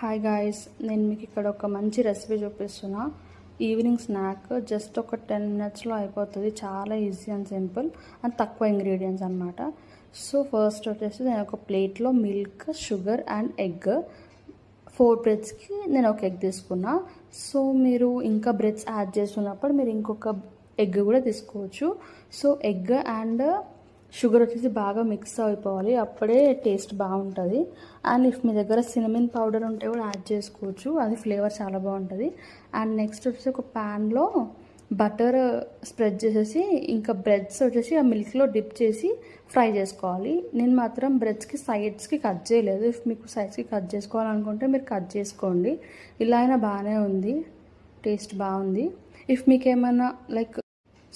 Hi guys, నేను మీకు ఇక్కడ ఒక మంచి రెసిపీ చూపిస్తున్నా. ఈవినింగ్ స్నాక్ జస్ట్ ఒక 10 మినిట్స్లో అయిపోతుంది. చాలా ఈజీ అండ్ సింపుల్ అండ్ తక్కువ ఇంగ్రీడియంట్స్ అనమాట. సో ఫస్ట్ వచ్చేసి నేను ఒక ప్లేట్లో మిల్క్, షుగర్ అండ్ ఎగ్, 4 బ్రెడ్స్కి నేను ఒక ఎగ్ తీసుకున్నా. సో మీరు ఇంకా బ్రెడ్స్ యాడ్ చేస్తున్నప్పుడు మీరు ఇంకొక ఎగ్ కూడా తీసుకోవచ్చు. సో ఎగ్ అండ్ షుగర్ వచ్చేసి బాగా మిక్స్ అయిపోవాలి, అప్పుడే టేస్ట్ బాగుంటుంది. అండ్ ఇఫ్ మీ దగ్గర సినమిన్ పౌడర్ ఉంటే కూడా యాడ్ చేసుకోవచ్చు, అది ఫ్లేవర్ చాలా బాగుంటుంది. అండ్ నెక్స్ట్ వచ్చేసి ఒక ప్యాన్లో బటర్ స్ప్రెడ్ చేసేసి ఇంకా బ్రెడ్స్ వచ్చేసి ఆ మిల్క్లో డిప్ చేసి ఫ్రై చేసుకోవాలి. నేను మాత్రం బ్రెడ్స్కి సైడ్స్కి కట్ చేయలేదు. ఇఫ్ మీకు సైడ్స్కి కట్ చేసుకోవాలనుకుంటే మీరు కట్ చేసుకోండి. ఇలా అయినా బాగానే ఉంది, టేస్ట్ బాగుంది. ఇఫ్ మీకు ఏమైనా లైక్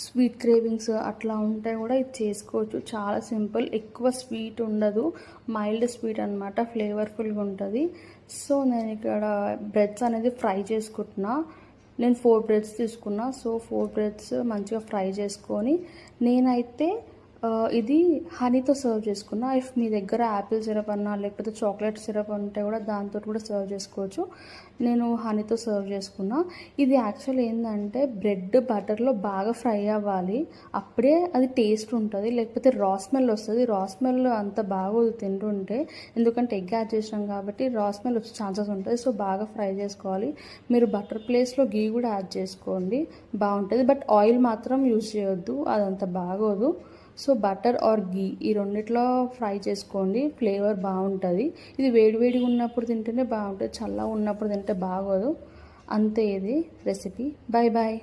స్వీట్ క్రేవింగ్స్ అట్లా ఉంటే కూడా ఇది చేసుకోవచ్చు. చాలా సింపుల్, ఎక్కువ స్వీట్ ఉండదు, మైల్డ్ స్వీట్ అనమాట, ఫ్లేవర్ఫుల్గా ఉంటుంది. సో నేను ఇక్కడ బ్రెడ్స్ అనేది ఫ్రై చేసుకుంటున్నా. నేను 4 బ్రెడ్స్ తీసుకున్నా. సో 4 బ్రెడ్స్ మంచిగా ఫ్రై చేసుకొని నేనైతే ఇది హనీతో సర్వ్ చేసుకున్నా. ఇఫ్ మీ దగ్గర యాపిల్ సిరప్ అన్నా లేకపోతే చాక్లెట్ సిరప్ ఉంటే కూడా దాంతో కూడా సర్వ్ చేసుకోవచ్చు. నేను హనీతో సర్వ్ చేసుకున్నా. ఇది యాక్చువల్లీ ఏంటంటే బ్రెడ్ బటర్లో బాగా ఫ్రై అవ్వాలి, అప్పుడే అది టేస్ట్ ఉంటుంది. లేకపోతే రా స్మెల్ వస్తుంది. రా స్మెల్ అంత బాగోదు తింటుంటే, ఎందుకంటే ఎగ్ యాడ్ చేసినాం కాబట్టి రా స్మెల్ వచ్చే ఛాన్సెస్ ఉంటుంది. సో బాగా ఫ్రై చేసుకోవాలి. మీరు బటర్ ప్లేస్లో గీ కూడా యాడ్ చేసుకోండి, బాగుంటుంది. బట్ ఆయిల్ మాత్రం యూజ్ చేయొద్దు, అదంత బాగోదు. సో బటర్ ఆర్ గీ ఈ రెండిట్లో ఫ్రై చేసుకోండి, ఫ్లేవర్ బాగుంటుంది. ఇది వేడివేడిగా ఉన్నప్పుడు తింటేనే బాగుంటుంది, చల్లగా ఉన్నప్పుడు తింటే బాగోదు. అంతే ఇది రెసిపీ. Bye bye.